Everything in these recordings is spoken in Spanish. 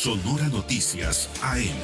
Sonora Noticias AM.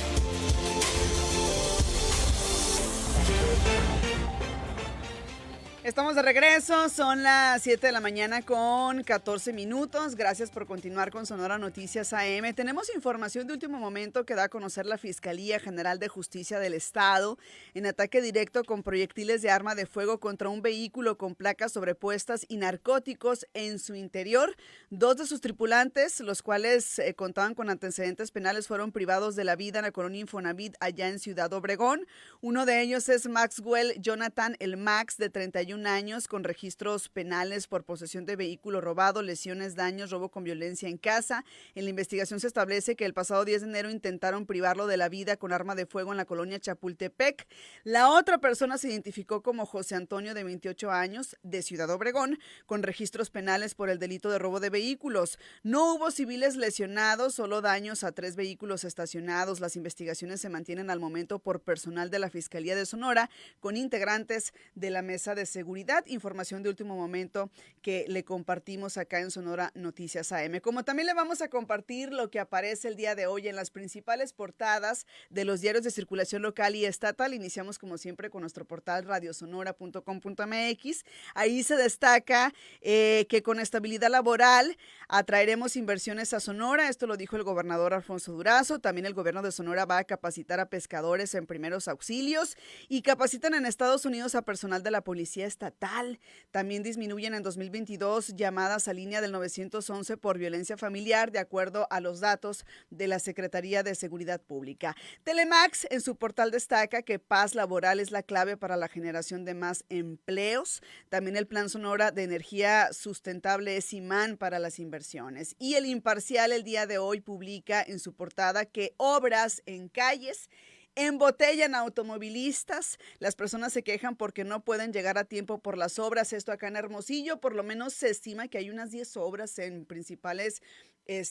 Estamos de regreso, son las 7 de la mañana con 14 minutos. Gracias por continuar con Sonora Noticias AM. Tenemos información de último momento que da a conocer la Fiscalía General de Justicia del Estado en ataque directo con proyectiles de arma de fuego contra un vehículo con placas sobrepuestas y narcóticos en su interior. 2 de sus tripulantes, los cuales contaban con antecedentes penales, fueron privados de la vida en la colonia Infonavit allá en Ciudad Obregón. Uno de ellos es Maxwell Jonathan El Max, de 31 años, con registros penales por posesión de vehículo robado, lesiones, daños, robo con violencia en casa. En la investigación se establece que el pasado 10 de enero intentaron privarlo de la vida con arma de fuego en la colonia Chapultepec. La otra persona se identificó como José Antonio, de 28 años, de Ciudad Obregón, con registros penales por el delito de robo de vehículos. No hubo civiles lesionados, solo daños a 3 vehículos estacionados. Las investigaciones se mantienen al momento por personal de la Fiscalía de Sonora, con integrantes de la Mesa de Seguridad. Información de último momento que le compartimos acá en Sonora Noticias AM. Como también le vamos a compartir lo que aparece el día de hoy en las principales portadas de los diarios de circulación local y estatal. Iniciamos como siempre con nuestro portal radiosonora.com.mx. Ahí se destaca que con estabilidad laboral atraeremos inversiones a Sonora. Esto lo dijo el gobernador Alfonso Durazo. También el gobierno de Sonora va a capacitar a pescadores en primeros auxilios y capacitan en Estados Unidos a personal de la policía estatal. También disminuyen en 2022 llamadas a línea del 911 por violencia familiar, de acuerdo a los datos de la Secretaría de Seguridad Pública. Telemax en su portal destaca que paz laboral es la clave para la generación de más empleos. También el Plan Sonora de Energía Sustentable es imán para las inversiones. Y el Imparcial el día de hoy publica en su portada que obras en calles embotellan a automovilistas. Las personas se quejan porque no pueden llegar a tiempo por las obras. Esto acá en Hermosillo, por lo menos se estima que hay unas 10 obras en principales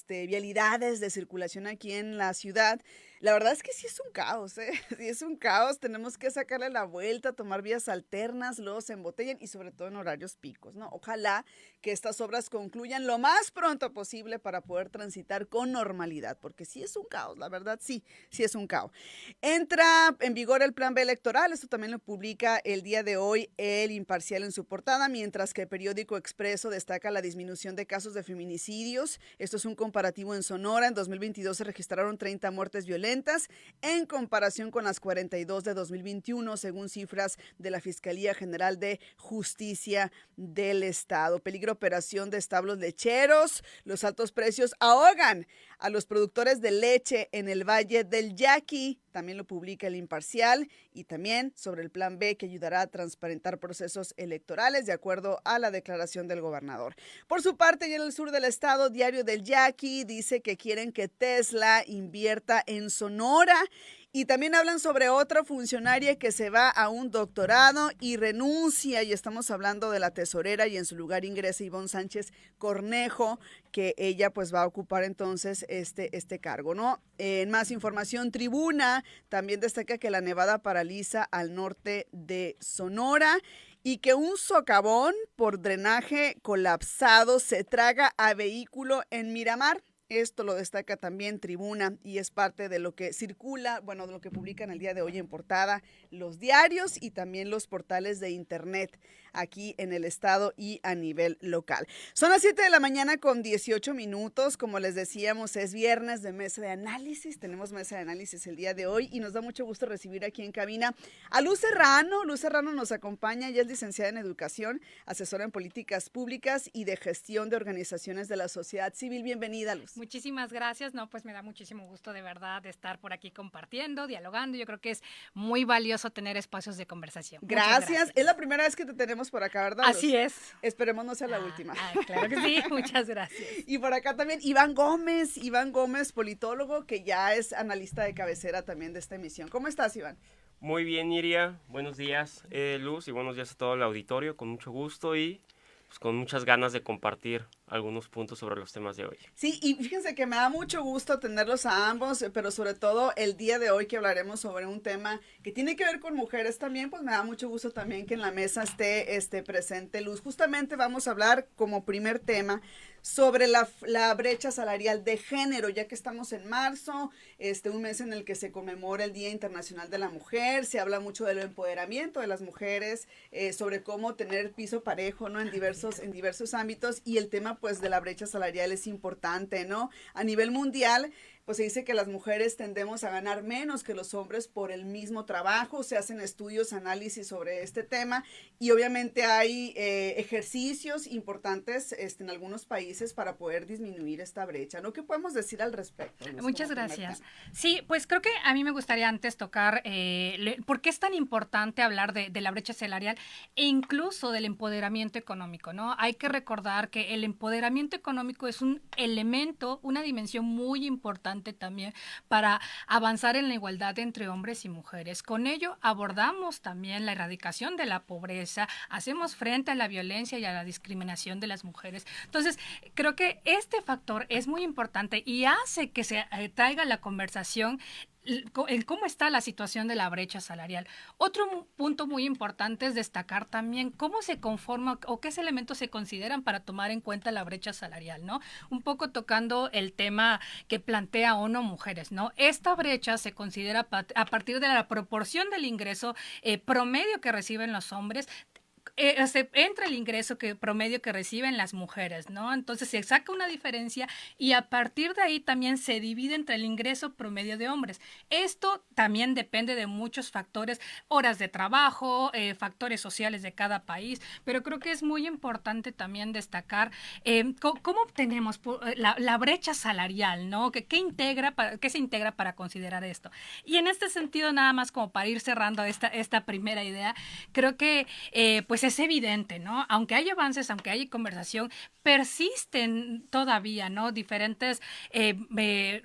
vialidades de circulación aquí en la ciudad. La verdad es que sí es un caos, sí es un caos. Tenemos que sacarle la vuelta, tomar vías alternas, luego se embotellan y sobre todo en horarios picos, ¿no? Ojalá que estas obras concluyan lo más pronto posible para poder transitar con normalidad, porque sí es un caos, la verdad sí es un caos. Entra en vigor el Plan B electoral, esto también lo publica el día de hoy el Imparcial en su portada, mientras que el periódico Expreso destaca la disminución de casos de feminicidios. Esto es un comparativo en Sonora. En 2022 se registraron 30 muertes violentas en comparación con las 42 de 2021, según cifras de la Fiscalía General de Justicia del Estado. Peligro operación de establos lecheros. Los altos precios ahogan a los productores de leche en el Valle del Yaqui. También lo publica el Imparcial, y también sobre el Plan B que ayudará a transparentar procesos electorales de acuerdo a la declaración del gobernador. Por su parte, y en el sur del estado, Diario del Yaqui dice que quieren que Tesla invierta en Sonora. Y también hablan sobre otra funcionaria que se va a un doctorado y renuncia, y estamos hablando de la tesorera, y en su lugar ingresa Ivonne Sánchez Cornejo, que ella pues va a ocupar entonces este cargo, ¿no? En más información, Tribuna también destaca que la nevada paraliza al norte de Sonora y que un socavón por drenaje colapsado se traga a vehículo en Miramar. Esto lo destaca también Tribuna y es parte de lo que circula, bueno, de lo que publican el día de hoy en portada los diarios y también los portales de internet aquí en el estado y a nivel local. Son las 7 de la mañana con 18 minutos. Como les decíamos, es viernes de mesa de análisis. Tenemos mesa de análisis el día de hoy y nos da mucho gusto recibir aquí en cabina a Luz Serrano. Luz Serrano nos acompaña, ella es licenciada en Educación, asesora en Políticas Públicas y de Gestión de Organizaciones de la Sociedad Civil. Bienvenida, Luz. Muchísimas gracias. No, pues me da muchísimo gusto de verdad de estar por aquí compartiendo, dialogando. Yo creo que es muy valioso tener espacios de conversación. Gracias. Es la primera vez que te tenemos por acá, ¿verdad, Luz? Así es. Esperemos no sea la última. Claro que sí. Muchas gracias. Y por acá también Iván Gómez, politólogo, que ya es analista de cabecera también de esta emisión. ¿Cómo estás, Iván? Muy bien, Iria. Buenos días, Luz, y buenos días a todo el auditorio. Con mucho gusto y pues con muchas ganas de compartir algunos puntos sobre los temas de hoy. Sí, y fíjense que me da mucho gusto tenerlos a ambos, pero sobre todo el día de hoy que hablaremos sobre un tema que tiene que ver con mujeres también, pues me da mucho gusto también que en la mesa esté presente Luz. Justamente vamos a hablar como primer tema sobre la brecha salarial de género, ya que estamos en marzo, un mes en el que se conmemora el Día Internacional de la Mujer, se habla mucho del empoderamiento de las mujeres, sobre cómo tener piso parejo, ¿no? En diversos ámbitos, y el tema pues de la brecha salarial es importante, ¿no? A nivel mundial, pues se dice que las mujeres tendemos a ganar menos que los hombres por el mismo trabajo, se hacen estudios, análisis sobre este tema, y obviamente hay ejercicios importantes en algunos países para poder disminuir esta brecha, ¿no? ¿Qué podemos decir al respecto, Luz, Muchas como primer gracias. tema? Sí, pues creo que a mí me gustaría antes tocar por qué es tan importante hablar de la brecha salarial e incluso del empoderamiento económico, ¿no? Hay que recordar que el empoderamiento económico es un elemento, una dimensión muy importante también para avanzar en la igualdad entre hombres y mujeres. Con ello abordamos también la erradicación de la pobreza, hacemos frente a la violencia y a la discriminación de las mujeres. Entonces, creo que este factor es muy importante y hace que se traiga la conversación en cómo está la situación de la brecha salarial. Otro punto muy importante es destacar también cómo se conforma o qué elementos se consideran para tomar en cuenta la brecha salarial, ¿no? Un poco tocando el tema que plantea ONU Mujeres, ¿no? Esta brecha se considera a partir de la proporción del ingreso promedio que reciben los hombres entre el ingreso promedio que reciben las mujeres, ¿no? Entonces se saca una diferencia y a partir de ahí también se divide entre el ingreso promedio de hombres. Esto también depende de muchos factores, horas de trabajo, factores sociales de cada país, pero creo que es muy importante también destacar cómo obtenemos la brecha salarial, ¿no? ¿Qué se integra para considerar esto? Y en este sentido, nada más como para ir cerrando esta primera idea, creo que pues es evidente, ¿no? Aunque hay avances, aunque hay conversación, persisten todavía, ¿no? Diferentes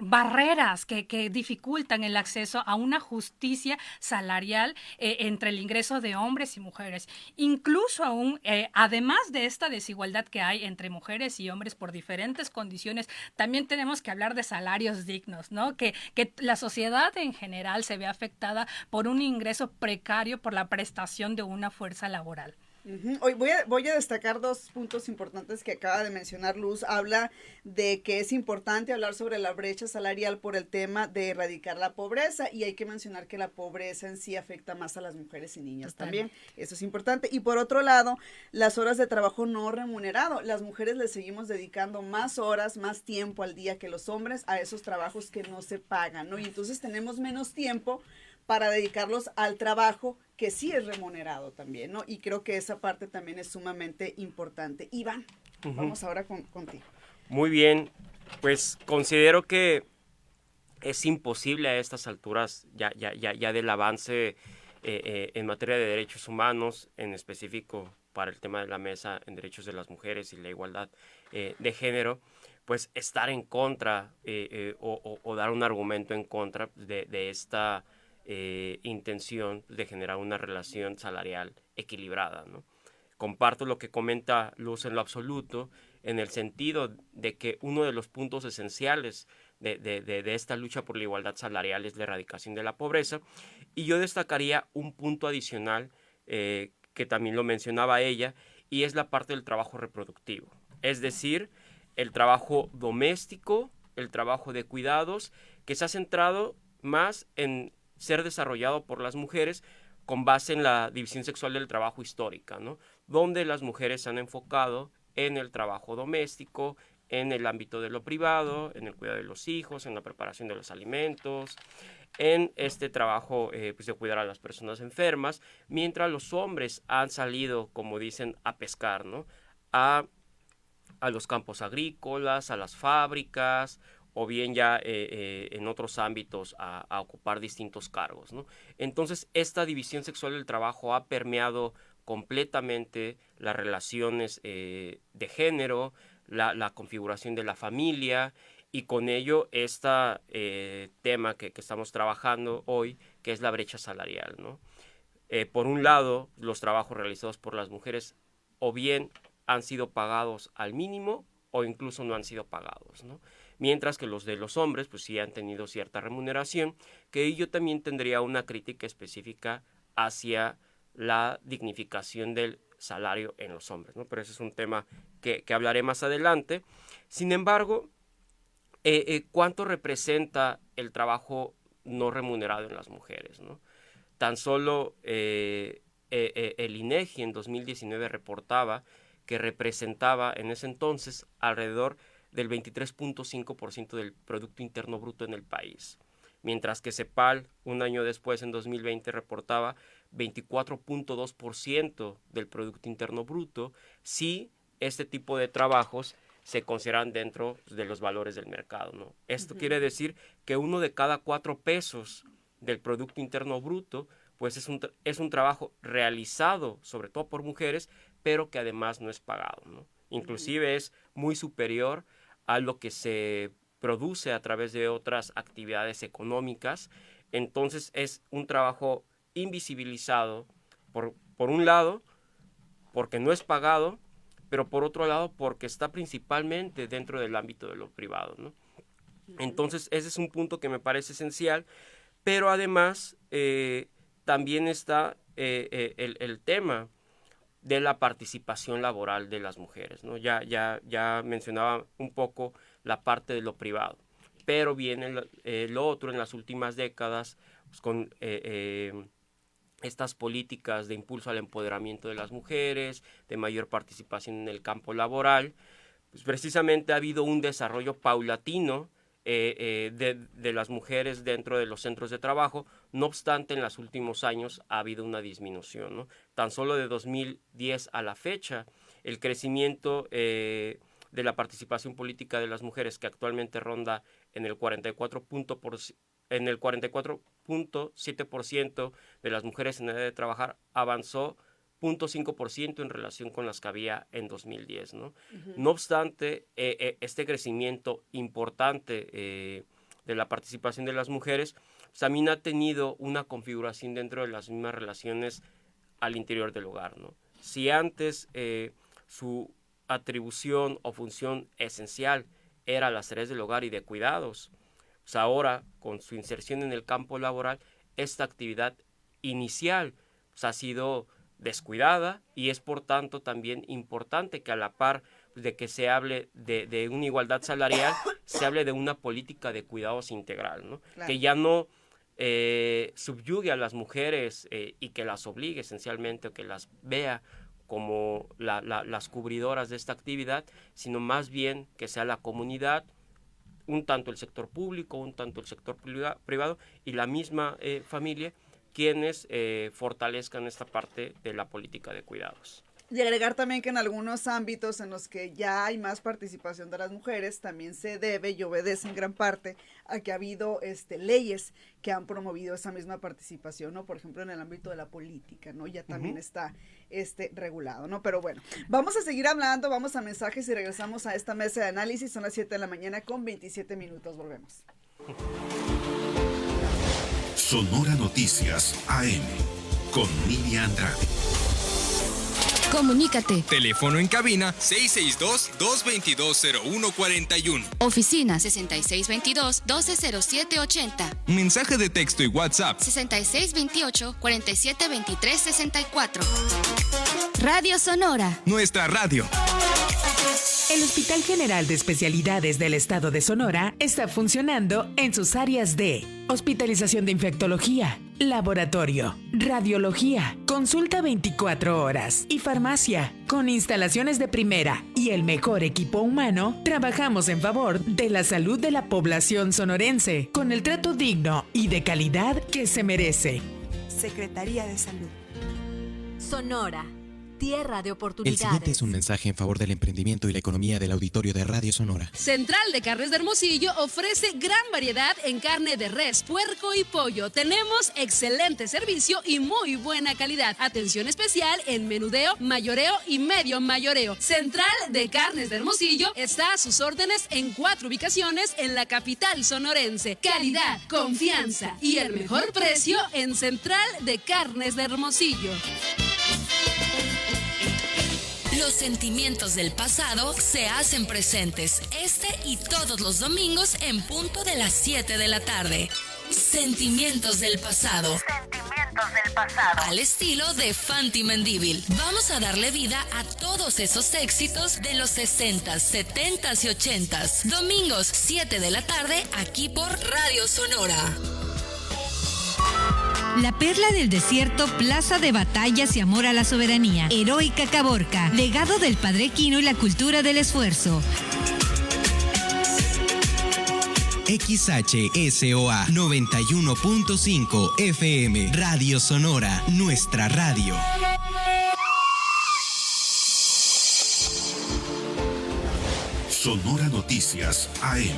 barreras que dificultan el acceso a una justicia salarial entre el ingreso de hombres y mujeres. Incluso aún, además de esta desigualdad que hay entre mujeres y hombres por diferentes condiciones, también tenemos que hablar de salarios dignos, ¿no? Que la sociedad en general se ve afectada por un ingreso precario por la prestación de una fuerza laboral. Hoy voy a destacar dos puntos importantes que acaba de mencionar Luz. Habla de que es importante hablar sobre la brecha salarial por el tema de erradicar la pobreza, y hay que mencionar que la pobreza en sí afecta más a las mujeres y niñas también. Eso es importante. Y por otro lado, las horas de trabajo no remunerado. Las mujeres le seguimos dedicando más horas, más tiempo al día que los hombres a esos trabajos que no se pagan, ¿no? Y entonces tenemos menos tiempo para dedicarlos al trabajo que sí es remunerado también, ¿no? Y creo que esa parte también es sumamente importante. Iván, vamos ahora contigo. Muy bien, pues considero que es imposible a estas alturas ya del avance en materia de derechos humanos, en específico para el tema de la mesa en derechos de las mujeres y la igualdad de género, pues estar en contra o dar un argumento en contra de esta intención de generar una relación salarial equilibrada, ¿no? Comparto lo que comenta Luz en lo absoluto, en el sentido de que uno de los puntos esenciales de esta lucha por la igualdad salarial es la erradicación de la pobreza, y yo destacaría un punto adicional que también lo mencionaba ella, y es la parte del trabajo reproductivo, es decir, el trabajo doméstico, el trabajo de cuidados, que se ha centrado más en ser desarrollado por las mujeres con base en la división sexual del trabajo histórica, ¿no? Donde las mujeres se han enfocado en el trabajo doméstico, en el ámbito de lo privado, en el cuidado de los hijos, en la preparación de los alimentos, en este trabajo pues de cuidar a las personas enfermas, mientras los hombres han salido, como dicen, a pescar, ¿no? A los campos agrícolas, a las fábricas, o bien ya en otros ámbitos a ocupar distintos cargos, ¿no? Entonces, esta división sexual del trabajo ha permeado completamente las relaciones de género, la configuración de la familia, y con ello este tema que estamos trabajando hoy, que es la brecha salarial, ¿no? Por un lado, los trabajos realizados por las mujeres o bien han sido pagados al mínimo o incluso no han sido pagados, ¿no? Mientras que los de los hombres pues sí han tenido cierta remuneración, que yo también tendría una crítica específica hacia la dignificación del salario en los hombres, ¿no? Pero ese es un tema que hablaré más adelante. Sin embargo, ¿cuánto representa el trabajo no remunerado en las mujeres, ¿no? Tan solo el INEGI en 2019 reportaba que representaba en ese entonces alrededor del 23.5% del Producto Interno Bruto en el país, mientras que CEPAL un año después, en 2020, reportaba 24.2% del Producto Interno Bruto, si este tipo de trabajos se consideran dentro de los valores del mercado, ¿no? Esto quiere decir que 1 de cada 4 pesos del Producto Interno Bruto pues es un trabajo realizado sobre todo por mujeres, pero que además no es pagado, ¿no? Inclusive es muy superior a lo que se produce a través de otras actividades económicas. Entonces es un trabajo invisibilizado, por un lado, porque no es pagado, pero por otro lado, porque está principalmente dentro del ámbito de lo privado, ¿no? Entonces ese es un punto que me parece esencial, pero además también está el tema de la participación laboral de las mujeres, ¿no? Ya mencionaba un poco la parte de lo privado, pero viene lo otro en las últimas décadas, pues, con estas políticas de impulso al empoderamiento de las mujeres, de mayor participación en el campo laboral. Pues precisamente ha habido un desarrollo paulatino de las mujeres dentro de los centros de trabajo. No obstante, en los últimos años ha habido una disminución, ¿no? Tan solo de 2010 a la fecha, el crecimiento de la participación política de las mujeres, que actualmente ronda en el 44.7% de las mujeres en edad de trabajar, avanzó 0.5% en relación con las que había en 2010, ¿no? No obstante, este crecimiento importante de la participación de las mujeres pues, también ha tenido una configuración dentro de las mismas relaciones al interior del hogar, ¿no? Si antes su atribución o función esencial era las tareas del hogar y de cuidados, pues ahora, con su inserción en el campo laboral, esta actividad inicial pues, ha sido descuidada, y es por tanto también importante que a la par de que se hable de una igualdad salarial, se hable de una política de cuidados integral, ¿no? Claro. Que ya no subyugue a las mujeres y que las obligue esencialmente, o que las vea como las cubridoras de esta actividad, sino más bien que sea la comunidad, un tanto el sector público, un tanto el sector privado y la misma familia, quienes fortalezcan esta parte de la política de cuidados. Y agregar también que en algunos ámbitos en los que ya hay más participación de las mujeres, también se debe y obedece en gran parte a que ha habido leyes que han promovido esa misma participación, ¿no? Por ejemplo, en el ámbito de la política, ¿no? Ya también está regulado, ¿no? Pero bueno, vamos a seguir hablando, vamos a mensajes y regresamos a esta mesa de análisis. Son las 7 de la mañana con 27 minutos. Volvemos. Sonora Noticias AM con Nidia Andrade. Comunícate. Teléfono en cabina 662-222-0141. Oficina 6622-120780. Mensaje de texto y WhatsApp 6628-472364. Radio Sonora. Nuestra radio. El Hospital General de Especialidades del Estado de Sonora está funcionando en sus áreas de hospitalización de infectología, laboratorio, radiología, consulta 24 horas y farmacia. Con instalaciones de primera y el mejor equipo humano, trabajamos en favor de la salud de la población sonorense, con el trato digno y de calidad que se merece. Secretaría de Salud. Sonora. Tierra de oportunidades. El siguiente es un mensaje en favor del emprendimiento y la economía del auditorio de Radio Sonora. Central de Carnes de Hermosillo ofrece gran variedad en carne de res, puerco y pollo. Tenemos excelente servicio y muy buena calidad. Atención especial en menudeo, mayoreo y medio mayoreo. Central de Carnes de Hermosillo está a sus órdenes en 4 ubicaciones en la capital sonorense. Calidad, confianza y el mejor precio en Central de Carnes de Hermosillo. Los sentimientos del pasado se hacen presentes este y todos los domingos en punto de las 7 de la tarde. Sentimientos del pasado. Sentimientos del pasado. Al estilo de Fanti Mendívil. Vamos a darle vida a todos esos éxitos de los 60s, 70s y 80s. Domingos, 7 de la tarde, aquí por Radio Sonora. La perla del desierto, plaza de batallas y amor a la soberanía. Heroica Caborca, legado del Padre Quino y la cultura del esfuerzo. XHSOA 91.5 FM, Radio Sonora, nuestra radio. Sonora Noticias AM.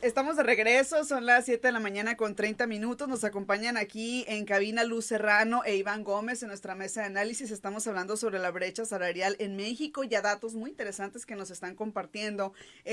Estamos de regreso, son las 7 de la mañana con 30 minutos. Nos acompañan aquí en cabina Luz Serrano e Iván Gómez en nuestra mesa de análisis. Estamos hablando sobre la brecha salarial en México, ya datos muy interesantes que nos están compartiendo.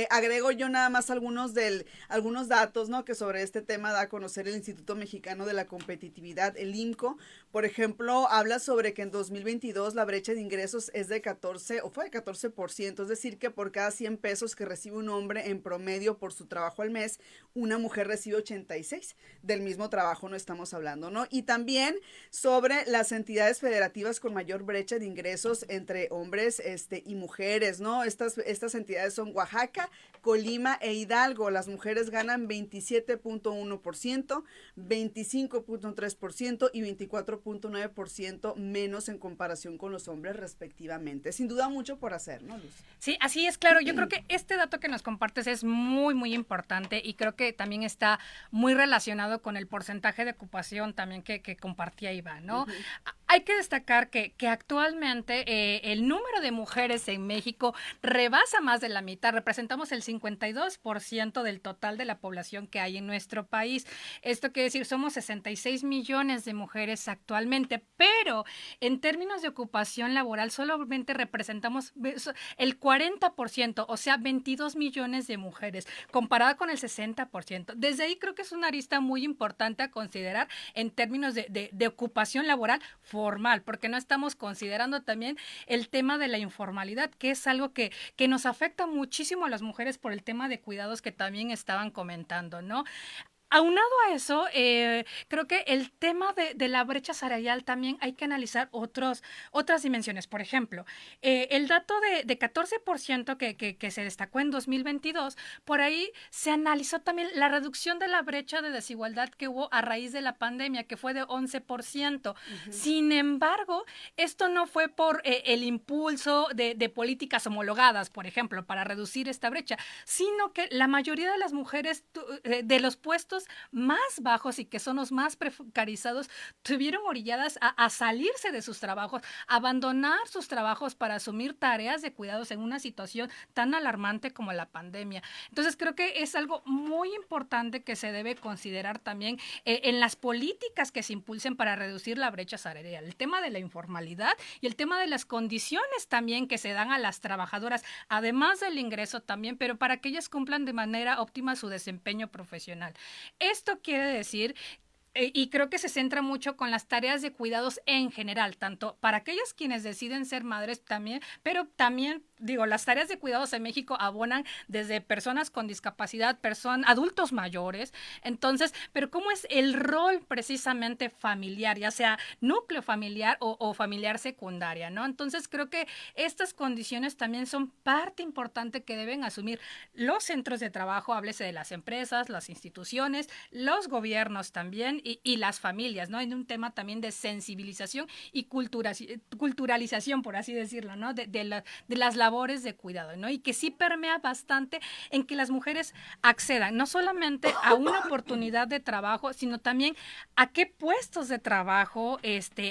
Agrego yo nada más algunos datos, ¿no?, que sobre este tema da a conocer el Instituto Mexicano de la Competitividad, el IMCO. Por ejemplo, habla sobre que en 2022 la brecha de ingresos es de 14%, es decir, que por cada 100 pesos que recibe un hombre en promedio por su trabajo al mes, una mujer recibe 86. Del mismo trabajo no estamos hablando, ¿no? Y también sobre las entidades federativas con mayor brecha de ingresos entre hombres y mujeres, ¿no? Estas entidades son Oaxaca, Colima e Hidalgo. Las mujeres ganan 27.1%, 25.3% y 24.9% menos en comparación con los hombres respectivamente. Sin duda mucho por hacer, ¿no, Luz? Sí, así es, claro. Yo creo que este dato que nos compartes es muy, muy importante y creo que también está muy relacionado con el porcentaje de ocupación también que compartía Iván, ¿no? Uh-huh. Hay que destacar que actualmente el número de mujeres en México rebasa más de la mitad. Representamos el 52% del total de la población que hay en nuestro país. Esto quiere decir, somos 66 millones de mujeres actualmente, pero en términos de ocupación laboral solamente representamos el 40%, o sea, 22 millones de mujeres, comparada con el 60%. Desde ahí creo que es una arista muy importante a considerar en términos de ocupación laboral formal, porque no estamos considerando también el tema de la informalidad, que es algo que nos afecta muchísimo a las mujeres por el tema de cuidados que también estaban comentando, ¿no? Aunado a eso, creo que el tema de la brecha salarial también hay que analizar otras dimensiones. Por ejemplo, el dato de 14% que se destacó en 2022, por ahí se analizó también la reducción de la brecha de desigualdad que hubo a raíz de la pandemia, que fue de 11%. Uh-huh. Sin embargo, esto no fue por el impulso de políticas homologadas, por ejemplo, para reducir esta brecha, sino que la mayoría de las mujeres de los puestos más bajos y que son los más precarizados, tuvieron orilladas a salirse de sus trabajos, abandonar sus trabajos para asumir tareas de cuidados en una situación tan alarmante como la pandemia. Entonces creo que es algo muy importante que se debe considerar también en las políticas que se impulsen para reducir la brecha salarial. El tema de la informalidad y el tema de las condiciones también que se dan a las trabajadoras, además del ingreso también, pero para que ellas cumplan de manera óptima su desempeño profesional. Esto quiere decir, y creo que se centra mucho con las tareas de cuidados en general, tanto para aquellas quienes deciden ser madres también, pero también, las tareas de cuidados en México abonan desde personas con discapacidad, adultos mayores. Entonces, pero ¿cómo es el rol precisamente familiar, ya sea núcleo familiar o familiar secundaria, ¿no? Entonces, creo que estas condiciones también son parte importante que deben asumir los centros de trabajo, háblese de las empresas, las instituciones, los gobiernos también y las familias, ¿no? En un tema también de sensibilización y culturalización, por así decirlo, ¿no? De las labores de cuidado, ¿no? Y que sí permea bastante en que las mujeres accedan no solamente a una oportunidad de trabajo, sino también a qué puestos de trabajo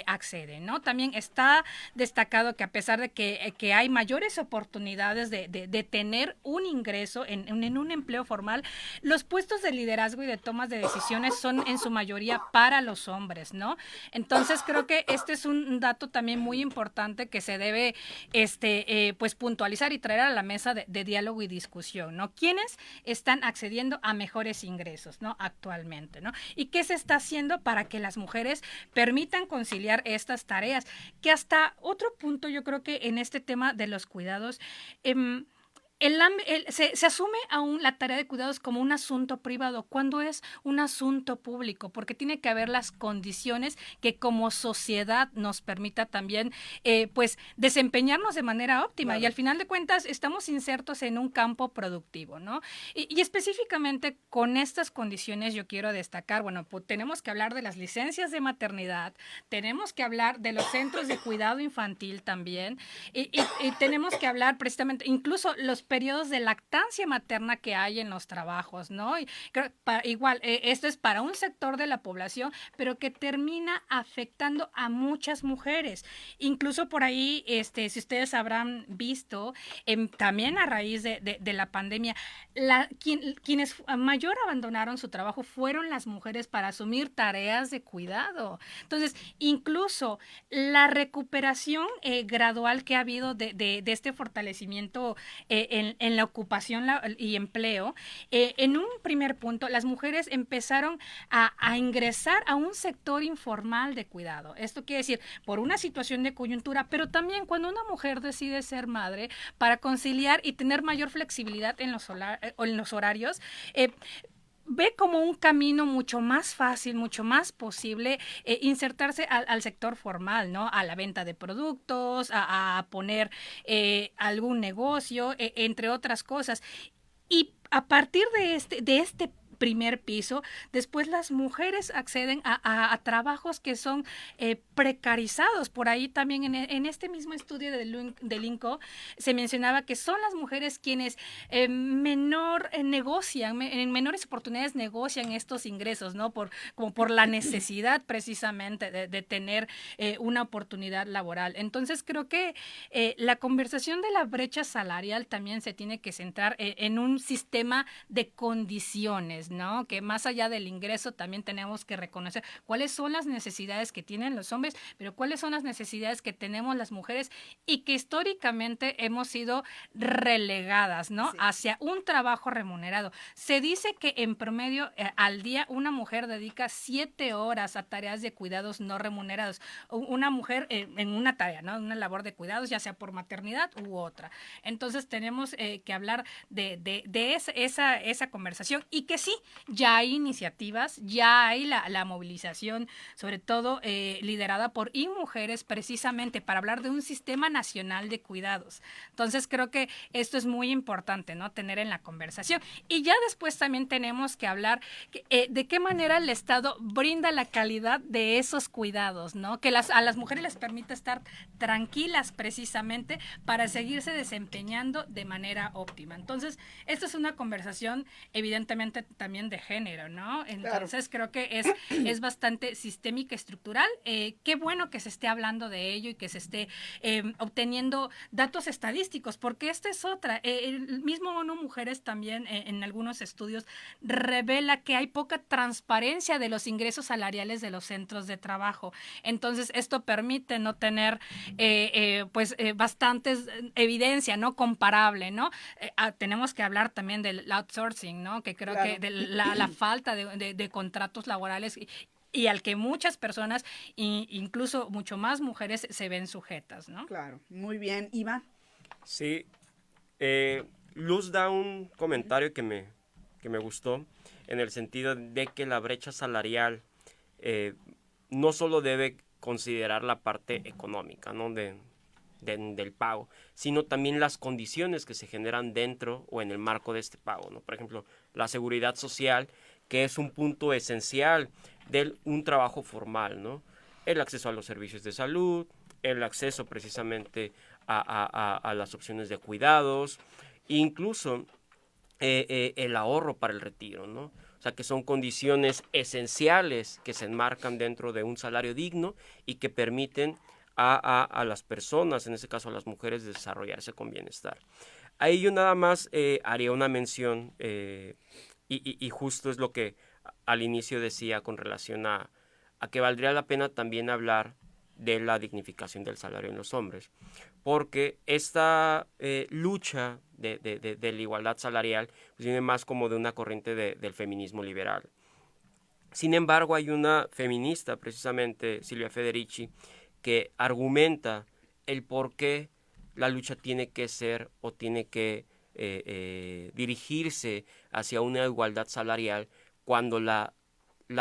acceden, ¿no? También está destacado que a pesar de que hay mayores oportunidades de tener un ingreso en un empleo formal, los puestos de liderazgo y de tomas de decisiones son en su mayoría mayoría para los hombres, ¿no? Entonces creo que este es un dato también muy importante que se debe pues puntualizar y traer a la mesa de diálogo y discusión, ¿no? ¿Quiénes están accediendo a mejores ingresos, ¿no? Actualmente, ¿no? ¿Y qué se está haciendo para que las mujeres permitan conciliar estas tareas? Que hasta otro punto yo creo que en este tema de los cuidados, se asume aún la tarea de cuidados como un asunto privado, cuando es un asunto público, porque tiene que haber las condiciones que como sociedad nos permita también pues desempeñarnos de manera óptima. Claro. Y al final de cuentas estamos insertos en un campo productivo, ¿no? Y específicamente con estas condiciones yo quiero destacar, bueno, pues tenemos que hablar de las licencias de maternidad, tenemos que hablar de los centros de cuidado infantil también, y tenemos que hablar precisamente, incluso los periodos de lactancia materna que hay en los trabajos, ¿no? Y creo, igual, esto es para un sector de la población, pero que termina afectando a muchas mujeres. Incluso por ahí, si ustedes habrán visto, también a raíz de la pandemia, quienes mayor abandonaron su trabajo fueron las mujeres para asumir tareas de cuidado. Entonces, incluso la recuperación gradual que ha habido de este fortalecimiento en la ocupación y empleo, en un primer punto, las mujeres empezaron a ingresar a un sector informal de cuidado. Esto quiere decir, por una situación de coyuntura, pero también cuando una mujer decide ser madre, para conciliar y tener mayor flexibilidad en los horarios, ve como un camino mucho más fácil, mucho más posible insertarse al sector formal, ¿no? A la venta de productos, a poner algún negocio, entre otras cosas. Y a partir de este primer piso, después las mujeres acceden a trabajos que son precarizados. Por ahí también en este mismo estudio del INCO se mencionaba que son las mujeres quienes negocian, en menores oportunidades negocian estos ingresos, ¿no? Como por la necesidad precisamente de tener una oportunidad laboral. Entonces creo que la conversación de la brecha salarial también se tiene que centrar en un sistema de condiciones, ¿no? Que más allá del ingreso también tenemos que reconocer cuáles son las necesidades que tienen los hombres, pero cuáles son las necesidades que tenemos las mujeres y que históricamente hemos sido relegadas, ¿no? Sí. Hacia un trabajo remunerado. Se dice que en promedio al día una mujer dedica 7 horas a tareas de cuidados no remunerados. Una mujer en una tarea, ¿no? Una labor de cuidados, ya sea por maternidad u otra. Entonces tenemos que hablar de esa conversación y que sí, ya hay iniciativas, ya hay la movilización, sobre todo liderada por mujeres precisamente para hablar de un sistema nacional de cuidados. Entonces creo que esto es muy importante, ¿no? Tener en la conversación. Y ya después también tenemos que hablar de qué manera el Estado brinda la calidad de esos cuidados, ¿no? Que a las mujeres les permite estar tranquilas precisamente para seguirse desempeñando de manera óptima. Entonces, esta es una conversación evidentemente también de género, ¿no? Entonces creo que es bastante sistémica, estructural. Qué bueno que se esté hablando de ello y que se esté obteniendo datos estadísticos, porque esta es otra. El mismo ONU Mujeres también en algunos estudios revela que hay poca transparencia de los ingresos salariales de los centros de trabajo. Entonces esto permite no tener bastantes evidencia, ¿no? Comparable, ¿no? Tenemos que hablar también del outsourcing, ¿no? Que creo que de la falta de contratos laborales y al que muchas personas, incluso mucho más mujeres, se ven sujetas, ¿no? Claro, muy bien. Iván. Sí, Luz da un comentario que me gustó, en el sentido de que la brecha salarial no solo debe considerar la parte económica, ¿no? del pago, sino también las condiciones que se generan dentro o en el marco de este pago, ¿no? Por ejemplo, la seguridad social, que es un punto esencial de un trabajo formal, ¿no? El acceso a los servicios de salud, el acceso precisamente a las opciones de cuidados, incluso el ahorro para el retiro, ¿no? O sea, que son condiciones esenciales que se enmarcan dentro de un salario digno y que permiten a las personas, en este caso a las mujeres, desarrollarse con bienestar. Ahí yo nada más haría una mención y justo es lo que al inicio decía con relación a que valdría la pena también hablar de la dignificación del salario en los hombres, porque esta lucha de la igualdad salarial pues viene más como de una corriente del feminismo liberal. Sin embargo, hay una feminista, precisamente Silvia Federici, que argumenta el por qué la lucha tiene que ser o tiene que dirigirse hacia una igualdad salarial cuando la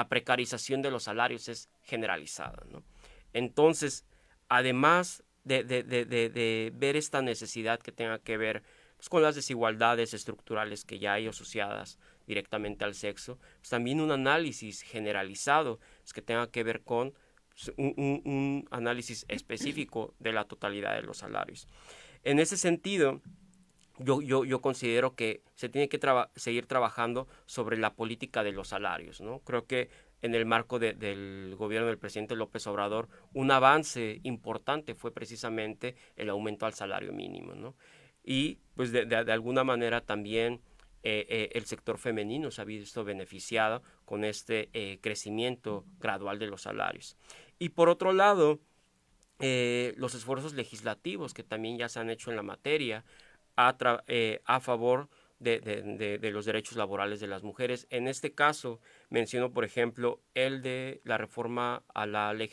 precarización de los salarios es generalizada, ¿no? Entonces, además de ver esta necesidad que tenga que ver pues, con las desigualdades estructurales que ya hay asociadas directamente al sexo, pues, también un análisis generalizado pues, que tenga que ver con pues, un análisis específico de la totalidad de los salarios. En ese sentido, yo considero que se tiene que seguir trabajando sobre la política de los salarios, ¿no? Creo que en el marco del gobierno del presidente López Obrador, un avance importante fue precisamente el aumento al salario mínimo, ¿no? Y pues de alguna manera también el sector femenino se ha visto beneficiado con este crecimiento gradual de los salarios. Y por otro lado, los esfuerzos legislativos que también ya se han hecho en la materia a favor de los derechos laborales de las mujeres. En este caso, menciono, por ejemplo, el de la reforma a la Ley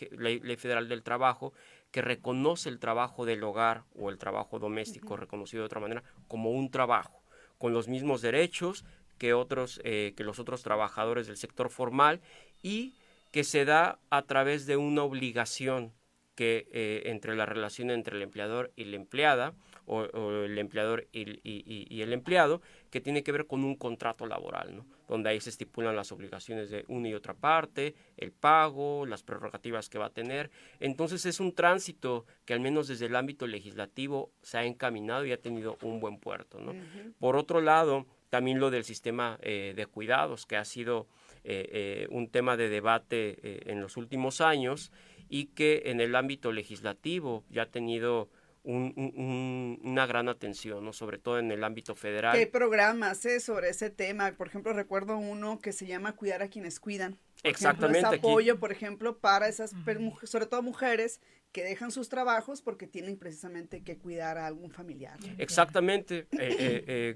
Federal del Trabajo, que reconoce el trabajo del hogar o el trabajo doméstico, reconocido de otra manera, como un trabajo, con los mismos derechos que los otros trabajadores del sector formal, y que se da a través de una obligación que entre la relación entre el empleador y la empleada, o el empleador y el empleado, que tiene que ver con un contrato laboral, ¿no? Donde ahí se estipulan las obligaciones de una y otra parte, el pago, las prerrogativas que va a tener. Entonces es un tránsito que al menos desde el ámbito legislativo se ha encaminado y ha tenido un buen puerto, ¿no? Por otro lado, también lo del sistema de cuidados, que ha sido un tema de debate en los últimos años y que en el ámbito legislativo ya ha tenido una gran atención, ¿no? Sobre todo en el ámbito federal. ¿Qué programas sobre ese tema? Por ejemplo, recuerdo uno que se llama Cuidar a quienes cuidan. Exactamente. Ejemplo, es apoyo, por ejemplo, para esas, sobre todo mujeres que dejan sus trabajos porque tienen precisamente que cuidar a algún familiar. Exactamente,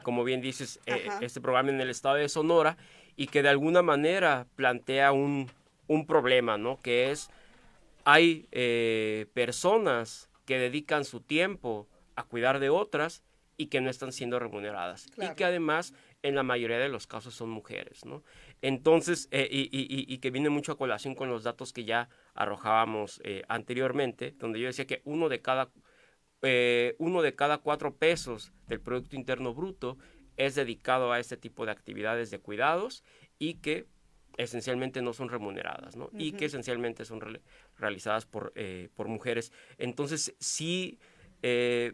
como bien dices, este programa en el estado de Sonora, y que de alguna manera plantea un problema, ¿no? Que es, hay personas que dedican su tiempo a cuidar de otras y que no están siendo remuneradas. Claro. Y que además en la mayoría de los casos son mujeres, ¿no? Entonces, y que viene mucho a colación con los datos que ya arrojábamos anteriormente, donde yo decía que uno de cada 4 pesos del Producto Interno Bruto es dedicado a este tipo de actividades de cuidados y que esencialmente no son remuneradas, ¿no? Y que esencialmente son realizadas por mujeres. Entonces, sí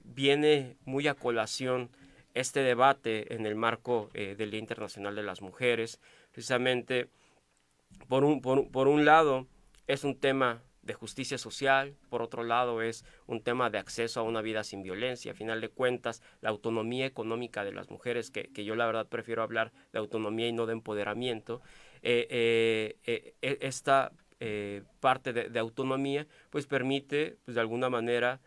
viene muy a colación este debate en el marco del Día Internacional de las Mujeres. Precisamente, por un lado, es un tema de justicia social, por otro lado es un tema de acceso a una vida sin violencia. A final de cuentas, la autonomía económica de las mujeres, que yo la verdad prefiero hablar de autonomía y no de empoderamiento, esta parte de autonomía pues permite, pues de alguna manera,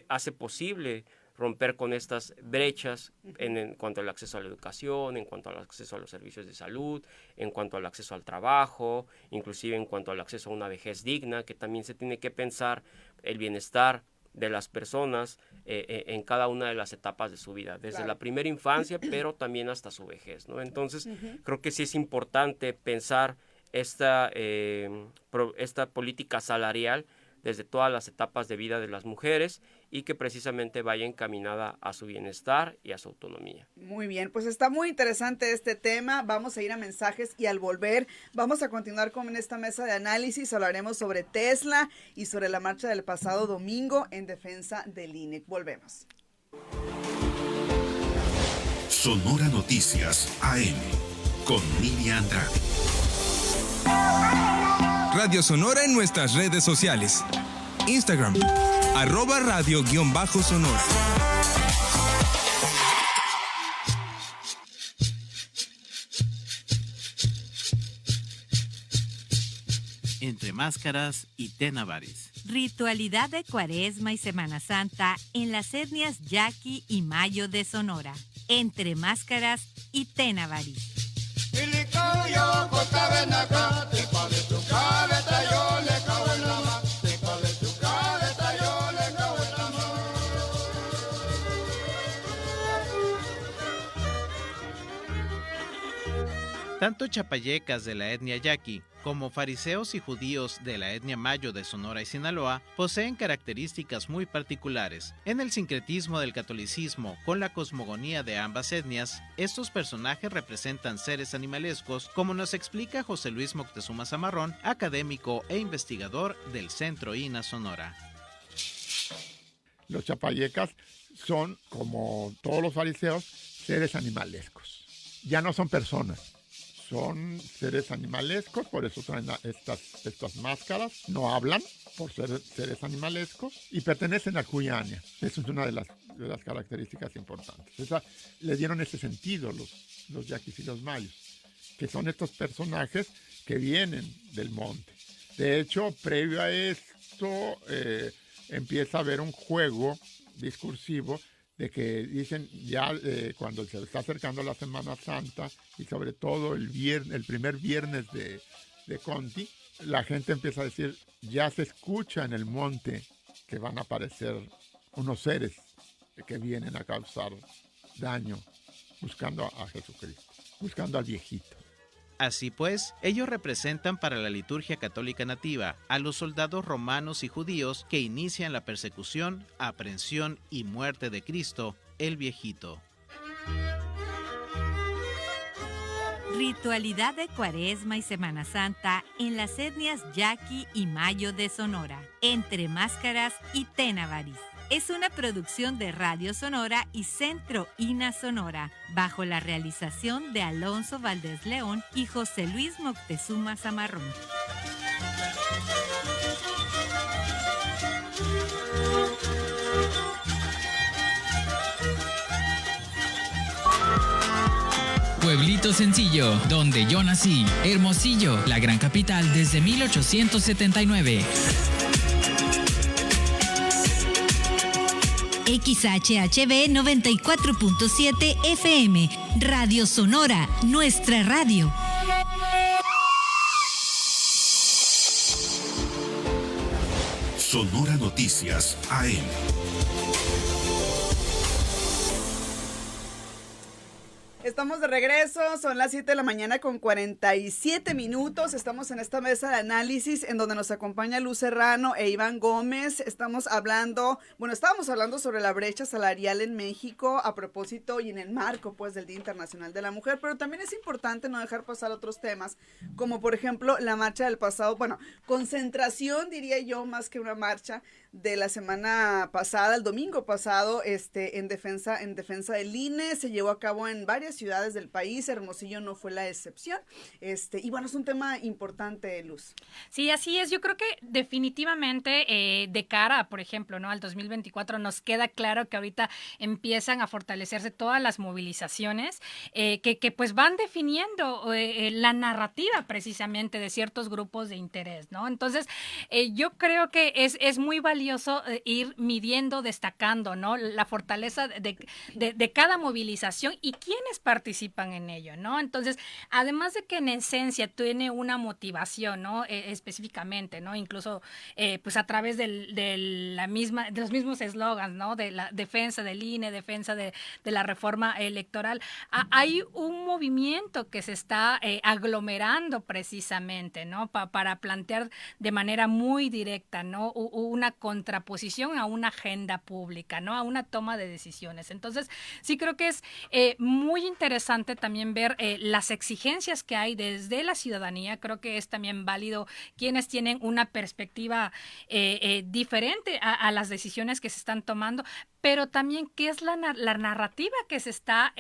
hace posible romper con estas brechas en cuanto al acceso a la educación, en cuanto al acceso a los servicios de salud, en cuanto al acceso al trabajo, inclusive en cuanto al acceso a una vejez digna, que también se tiene que pensar el bienestar de las personas en cada una de las etapas de su vida, desde la primera infancia, pero también hasta su vejez, ¿no? Entonces, creo que sí es importante pensar esta política salarial desde todas las etapas de vida de las mujeres y que precisamente vaya encaminada a su bienestar y a su autonomía. Muy bien, pues está muy interesante este tema. Vamos a ir a mensajes y al volver vamos a continuar con esta mesa de análisis. Hablaremos sobre Tesla y sobre la marcha del pasado domingo en defensa del INE. Volvemos. Sonora Noticias AM con Miriam Andrade. Radio Sonora en nuestras redes sociales. Instagram, @radio_sonora. Entre Máscaras y Tenavaris. Ritualidad de Cuaresma y Semana Santa en las etnias Yaqui y Mayo de Sonora. Entre Máscaras y Tenavaris. Tanto chapayecas de la etnia yaqui como fariseos y judíos de la etnia mayo de Sonora y Sinaloa poseen características muy particulares. En el sincretismo del catolicismo con la cosmogonía de ambas etnias, estos personajes representan seres animalescos, como nos explica José Luis Moctezuma Zamarrón, académico e investigador del Centro INA Sonora. Los chapayecas son, como todos los fariseos, seres animalescos. Ya no son personas. Son seres animalescos, por eso traen estas máscaras. No hablan por ser seres animalescos y pertenecen a Cuyania. Eso es una de las características importantes. Le dieron ese sentido los yaquis y los mayos, que son estos personajes que vienen del monte. De hecho, previo a esto, empieza a haber un juego discursivo de que dicen ya cuando se está acercando la Semana Santa y sobre todo el primer viernes de Conti, la gente empieza a decir, ya se escucha en el monte que van a aparecer unos seres que vienen a causar daño buscando a Jesucristo, buscando al viejito. Así pues, ellos representan para la liturgia católica nativa a los soldados romanos y judíos que inician la persecución, aprehensión y muerte de Cristo, el viejito. Ritualidad de Cuaresma y Semana Santa en las etnias Yaqui y Mayo de Sonora. Entre Máscaras y Tenavaris. Es una producción de Radio Sonora y Centro INA Sonora, bajo la realización de Alonso Valdés León y José Luis Moctezuma Zamarrón. Pueblito sencillo, donde yo nací. Hermosillo, la gran capital desde 1879. XHHB 94.7 FM, Radio Sonora, nuestra radio. Sonora Noticias AM. Estamos de regreso, son las 7 de la mañana con 47 minutos. Estamos en esta mesa de análisis en donde nos acompaña Luz Serrano e Iván Gómez. Estábamos hablando sobre la brecha salarial en México a propósito y en el marco pues del Día Internacional de la Mujer, pero también es importante no dejar pasar otros temas, como por ejemplo la marcha del pasado, concentración diría yo más que una marcha de la semana pasada, el domingo pasado, en defensa del INE, se llevó a cabo en varias ciudades del país, Hermosillo no fue la excepción, y bueno, es un tema importante, Luz. Sí, así es, yo creo que definitivamente de cara, por ejemplo, ¿no?, al 2024 nos queda claro que ahorita empiezan a fortalecerse todas las movilizaciones que pues van definiendo la narrativa precisamente de ciertos grupos de interés, ¿no? Entonces, yo creo que es muy valioso ir midiendo, destacando, ¿no?, la fortaleza de cada movilización y quiénes participan en ello, ¿no? Entonces, además de que en esencia tiene una motivación, ¿no?, específicamente, ¿no?, incluso pues a través de los mismos eslogans, ¿no?, de la defensa del INE, defensa de la reforma electoral, hay un movimiento que se está aglomerando precisamente, ¿no?, para plantear de manera muy directa, ¿no?, una contraposición a una agenda pública, ¿no?, a una toma de decisiones. Entonces, sí creo que es muy interesante también ver las exigencias que hay desde la ciudadanía. Creo que es también válido quienes tienen una perspectiva diferente a las decisiones que se están tomando, pero también qué es la narrativa que se está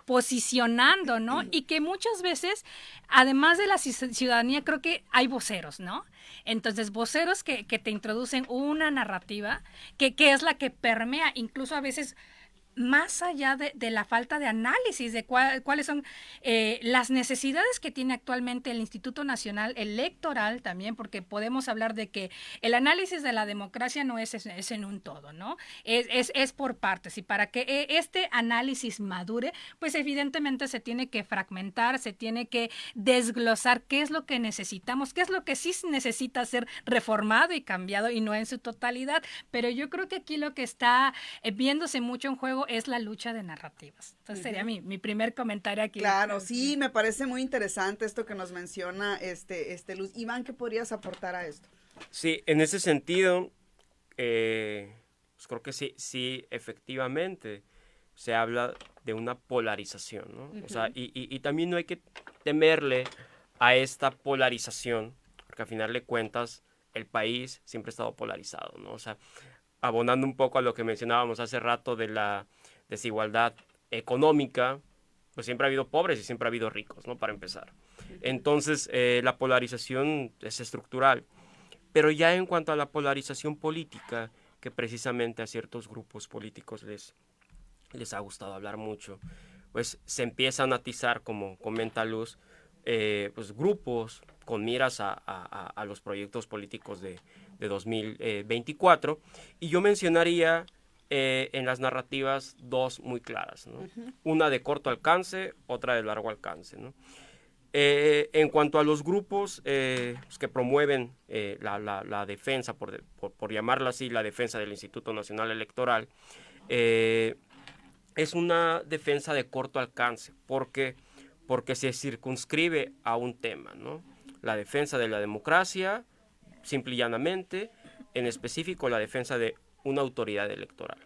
posicionando, ¿no? Y que muchas veces, además de la ciudadanía, creo que hay voceros, ¿no? Entonces, voceros que te introducen una narrativa que es la que permea, incluso a veces más allá de la falta de análisis de cuáles son las necesidades que tiene actualmente el Instituto Nacional Electoral también, porque podemos hablar de que el análisis de la democracia no es en un todo, ¿no? Es por partes, y para que este análisis madure, pues evidentemente se tiene que fragmentar, se tiene que desglosar qué es lo que necesitamos, qué es lo que sí necesita ser reformado y cambiado, y no en su totalidad. Pero yo creo que aquí lo que está viéndose mucho en juego es la lucha de narrativas. Entonces sería mi primer comentario aquí. Claro, sí, me parece muy interesante esto que nos menciona Luz. Iván, ¿qué podrías aportar a esto? Sí, en ese sentido, pues creo que sí, efectivamente se habla de una polarización, ¿no? O sea, y también no hay que temerle a esta polarización, porque al final de cuentas el país siempre ha estado polarizado, ¿no? O sea, abonando un poco a lo que mencionábamos hace rato de la desigualdad económica, pues siempre ha habido pobres y siempre ha habido ricos, ¿no? Para empezar. Entonces, la polarización es estructural. Pero ya en cuanto a la polarización política, que precisamente a ciertos grupos políticos les ha gustado hablar mucho, pues se empiezan a atizar, como comenta Luz, pues grupos con miras a los proyectos políticos de 2024. Y yo mencionaría en las narrativas dos muy claras, ¿no? Una de corto alcance, otra de largo alcance, ¿no? En cuanto a los grupos pues que promueven la defensa, por llamarla así, la defensa del Instituto Nacional Electoral, es una defensa de corto alcance, porque se circunscribe a un tema, ¿no? La defensa de la democracia, simple y llanamente, en específico la defensa de una autoridad electoral.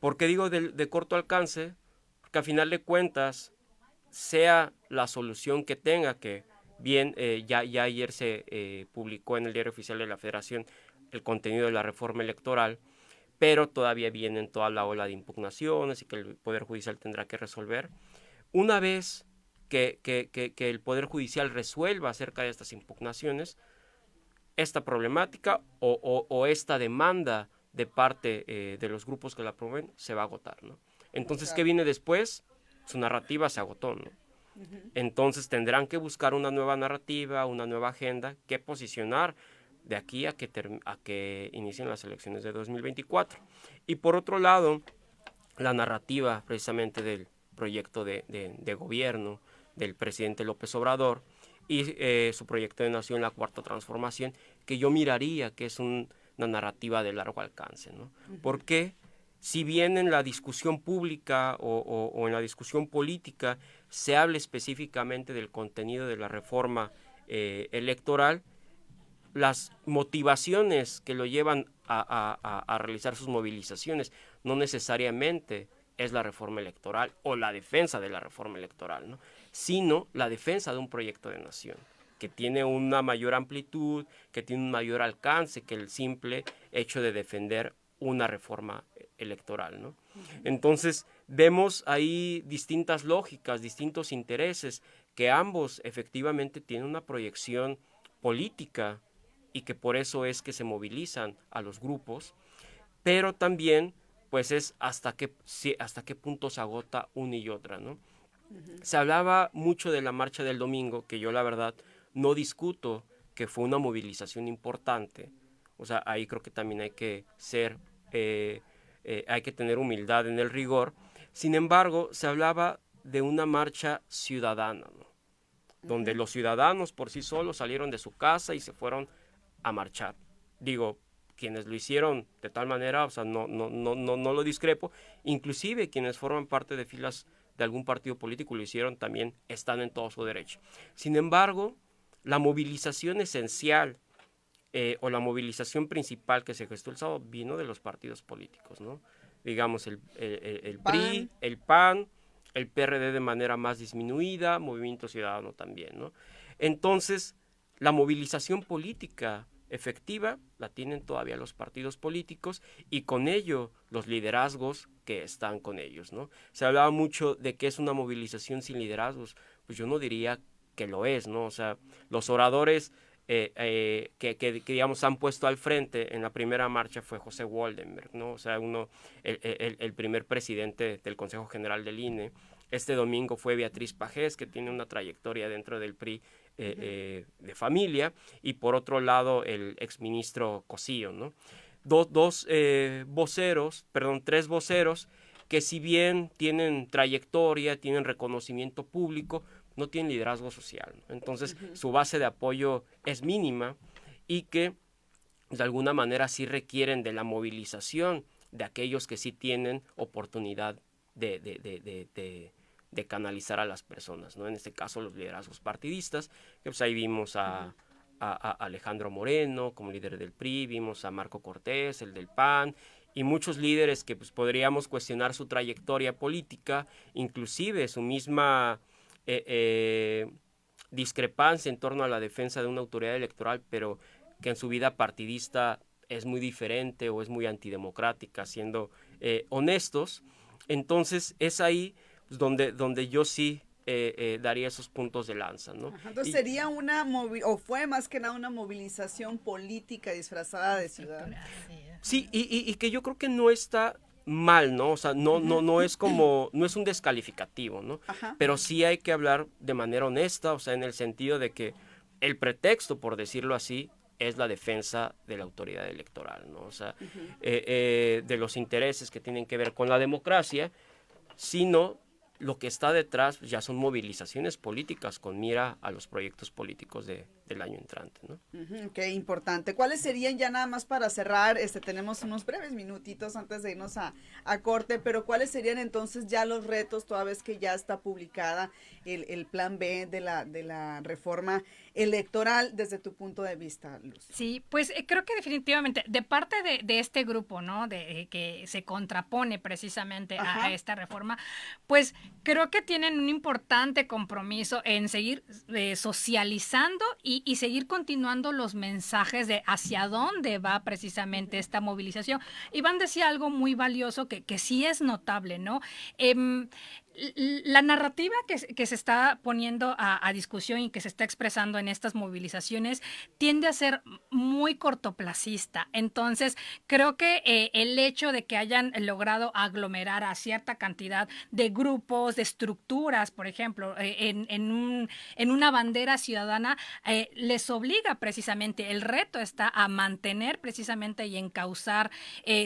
¿Por qué digo de corto alcance? Porque a final de cuentas, sea la solución que tenga, que bien ya ayer se publicó en el Diario Oficial de la Federación el contenido de la reforma electoral, pero todavía viene toda la ola de impugnaciones y que el Poder Judicial tendrá que resolver. Una vez que el Poder Judicial resuelva acerca de estas impugnaciones, esta problemática o esta demanda de parte de los grupos que la promueven se va a agotar, ¿no? Entonces, claro, ¿qué viene después? Su narrativa se agotó, ¿no? Entonces tendrán que buscar una nueva narrativa, una nueva agenda que posicionar de aquí a que inicien las elecciones de 2024. Y por otro lado, la narrativa precisamente del proyecto de gobierno del presidente López Obrador y su proyecto de nación, la Cuarta Transformación, que yo miraría que es una narrativa de largo alcance, ¿no? Porque si bien en la discusión pública o en la discusión política se habla específicamente del contenido de la reforma electoral, las motivaciones que lo llevan a realizar sus movilizaciones no necesariamente es la reforma electoral o la defensa de la reforma electoral, ¿no? Sino la defensa de un proyecto de nación que tiene una mayor amplitud, que tiene un mayor alcance que el simple hecho de defender una reforma electoral, ¿no? Entonces vemos ahí distintas lógicas, distintos intereses, que ambos efectivamente tienen una proyección política y que por eso es que se movilizan a los grupos, pero también pues es hasta qué punto se agota una y otra, ¿no? Se hablaba mucho de la marcha del domingo, que yo la verdad no discuto que fue una movilización importante. O sea, ahí creo que también hay que hay que tener humildad en el rigor. Sin embargo, se hablaba de una marcha ciudadana, ¿no? Donde los ciudadanos por sí solos salieron de su casa y se fueron a marchar. Digo, quienes lo hicieron de tal manera, o sea, no lo discrepo, inclusive quienes forman parte de filas de algún partido político lo hicieron, también están en todo su derecho. Sin embargo, la movilización esencial o la movilización principal que se gestó el sábado vino de los partidos políticos, ¿no? Digamos, el PRI, el PAN, el PRD de manera más disminuida, Movimiento Ciudadano también, ¿no? Entonces, la movilización política efectiva la tienen todavía los partidos políticos y con ello los liderazgos que están con ellos, ¿no? Se hablaba mucho de que es una movilización sin liderazgos, pues yo no diría que lo es, ¿no? O sea, los oradores que digamos han puesto al frente en la primera marcha fue José Woldenberg, ¿no? O sea, el primer presidente del Consejo General del INE. Este domingo fue Beatriz Pajés, que tiene una trayectoria dentro del PRI de familia, y por otro lado el exministro Cosío, ¿no? Tres voceros que si bien tienen trayectoria, tienen reconocimiento público, no tienen liderazgo social, ¿no? Entonces su base de apoyo es mínima y que de alguna manera sí requieren de la movilización de aquellos que sí tienen oportunidad de canalizar a las personas, ¿no? En este caso los liderazgos partidistas, que pues ahí vimos a Alejandro Moreno como líder del PRI, vimos a Marco Cortés, el del PAN, y muchos líderes que pues podríamos cuestionar su trayectoria política, inclusive su misma discrepancia en torno a la defensa de una autoridad electoral, pero que en su vida partidista es muy diferente o es muy antidemocrática, siendo honestos. Entonces es ahí pues, donde yo sí daría esos puntos de lanza, ¿no? Entonces sería fue más que nada una movilización política disfrazada de ciudadana. Sí, y que yo creo que no está mal, ¿no? O sea, no es como, no es un descalificativo, ¿no? Ajá. Pero sí hay que hablar de manera honesta, o sea, en el sentido de que el pretexto, por decirlo así, es la defensa de la autoridad electoral, ¿no? O sea, de los intereses que tienen que ver con la democracia, sino lo que está detrás ya son movilizaciones políticas con mira a los proyectos políticos del año entrante, ¿no? Qué importante. ¿Cuáles serían, ya nada más para cerrar, tenemos unos breves minutitos antes de irnos a corte, pero cuáles serían entonces ya los retos, toda vez que ya está publicada el plan B de la reforma electoral desde tu punto de vista, Luz? Sí, pues creo que definitivamente de parte de este grupo, ¿no? Que se contrapone precisamente a esta reforma, pues creo que tienen un importante compromiso en seguir socializando y seguir continuando los mensajes de hacia dónde va precisamente esta movilización. Iván decía algo muy valioso que sí es notable, ¿no? La narrativa que se está poniendo a discusión y que se está expresando en estas movilizaciones tiende a ser muy cortoplacista. Entonces, creo que el hecho de que hayan logrado aglomerar a cierta cantidad de grupos, de estructuras, por ejemplo, en una bandera ciudadana, les obliga precisamente, el reto está a mantener precisamente y encauzar,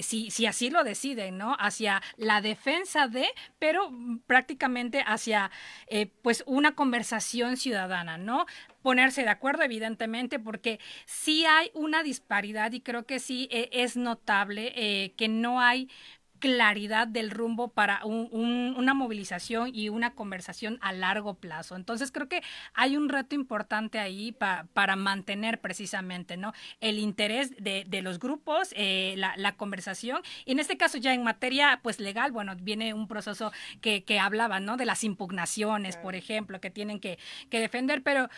si así lo deciden, ¿no? Hacia la defensa pero prácticamente hacia pues una conversación ciudadana, ¿no? Ponerse de acuerdo, evidentemente, porque sí hay una disparidad y creo que sí es notable que no hay claridad del rumbo para una movilización y una conversación a largo plazo. Entonces creo que hay un reto importante ahí para mantener precisamente, ¿no? El interés de los grupos, la conversación, y en este caso ya en materia pues legal, bueno, viene un proceso que hablaba, ¿no? De las impugnaciones, por ejemplo, que tienen que defender, pero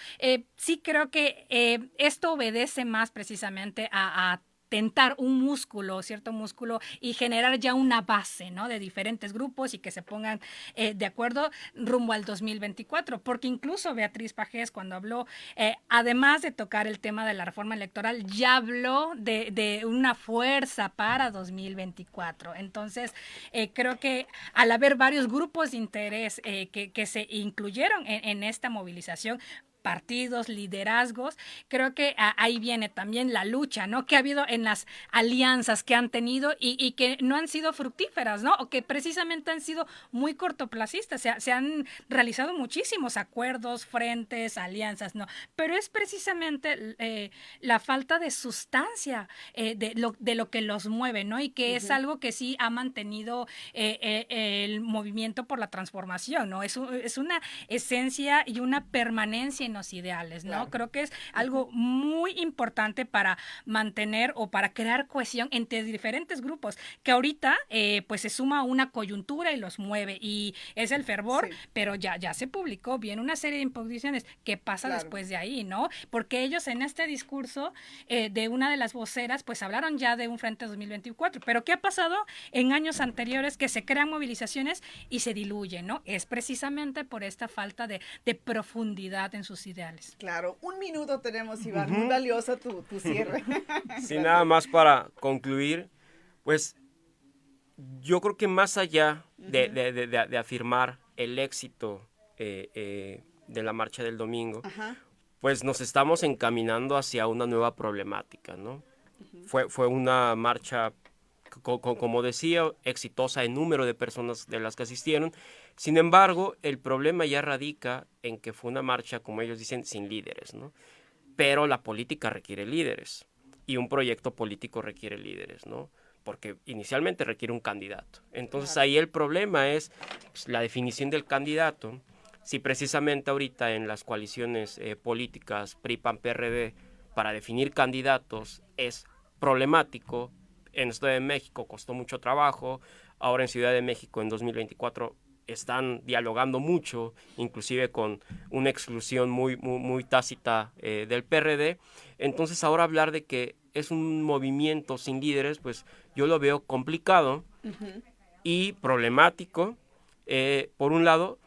sí creo que esto obedece más precisamente a tentar un músculo, cierto músculo, y generar ya una base, ¿no? De diferentes grupos y que se pongan de acuerdo rumbo al 2024, porque incluso Beatriz Pajés, cuando habló, además de tocar el tema de la reforma electoral, ya habló de una fuerza para 2024. Entonces, creo que al haber varios grupos de interés que se incluyeron en esta movilización, partidos, liderazgos, creo que ahí viene también la lucha, ¿no? Que ha habido en las alianzas que han tenido y que no han sido fructíferas, ¿no? O que precisamente han sido muy cortoplacistas. Se han realizado muchísimos acuerdos, frentes, alianzas, ¿no? Pero es precisamente la falta de sustancia de lo que los mueve, ¿no? Y que es algo que sí ha mantenido el movimiento por la transformación, ¿no? Es una esencia y una permanencia en los ideales, ¿no? Claro. Creo que es algo muy importante para mantener o para crear cohesión entre diferentes grupos, que ahorita pues se suma una coyuntura y los mueve, y es el fervor, pero ya se publicó bien una serie de impugnaciones. ¿Qué pasa después de ahí, no? Porque ellos en este discurso de una de las voceras, pues hablaron ya de un frente 2024, pero ¿qué ha pasado en años anteriores? Que se crean movilizaciones y se diluyen, ¿no? Es precisamente por esta falta de profundidad en sus sus ideales. Claro, 1 minuto tenemos, Iván, muy valiosa tu cierre. Sí, nada más para concluir, pues yo creo que más allá de afirmar el éxito de la marcha del domingo, pues nos estamos encaminando hacia una nueva problemática, ¿no? Fue una marcha, como decía, exitosa en número de personas de las que asistieron. Sin embargo, el problema ya radica en que fue una marcha, como ellos dicen, sin líderes, ¿no? Pero la política requiere líderes y un proyecto político requiere líderes, ¿no? Porque inicialmente requiere un candidato. Entonces ahí el problema es la definición del candidato. Si precisamente ahorita en las coaliciones políticas PRI, PAN, PRD, para definir candidatos es problemático, en Ciudad de México costó mucho trabajo, ahora en Ciudad de México en 2024 están dialogando mucho, inclusive con una exclusión muy tácita del PRD. Entonces ahora hablar de que es un movimiento sin líderes, pues yo lo veo complicado y problemático, por un lado,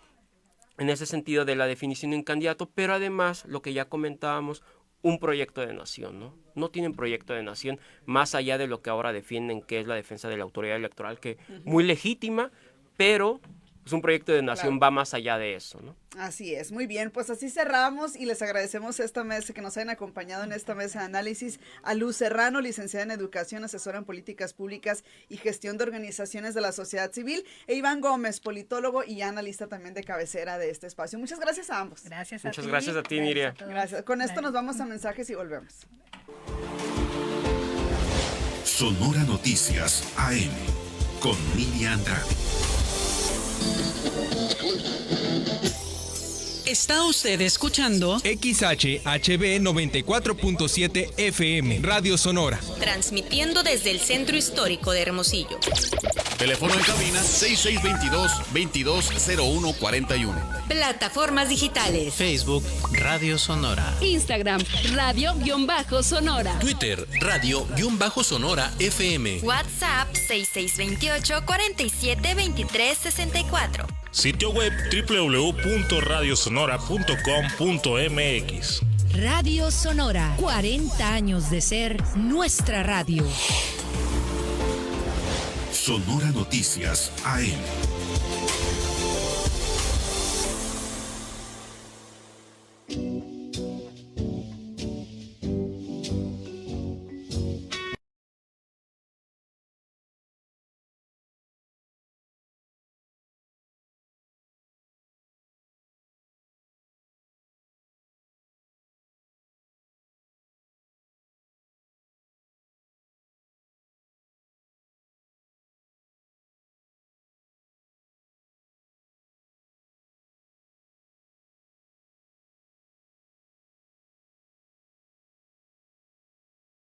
en ese sentido de la definición de un candidato, pero además, lo que ya comentábamos, un proyecto de nación, ¿no? No tienen proyecto de nación más allá de lo que ahora defienden, que es la defensa de la autoridad electoral, que muy legítima, pero pues un proyecto de nación va más allá de eso, ¿no? Así es, muy bien, pues así cerramos y les agradecemos esta mesa, que nos hayan acompañado en esta mesa de análisis, a Luz Serrano, licenciada en Educación, asesora en Políticas Públicas y Gestión de Organizaciones de la Sociedad Civil, e Iván Gómez, politólogo y analista también de cabecera de este espacio. Muchas gracias a ambos. Gracias a Muchas gracias a ti, Miriam. Gracias. Con esto nos vamos a mensajes y volvemos. Sonora Noticias AM con Miriam Andrade. Está usted escuchando XHHB 94.7 FM, Radio Sonora. Transmitiendo desde el Centro Histórico de Hermosillo. Teléfono en cabina 6622-220141. Plataformas digitales. Facebook, Radio Sonora. Instagram, Radio-Sonora. Twitter, Radio-Sonora FM. WhatsApp 6628-472364. Sitio web www.radiosonora.com.mx. Radio Sonora, 40 años de ser nuestra radio. Sonora Noticias AM.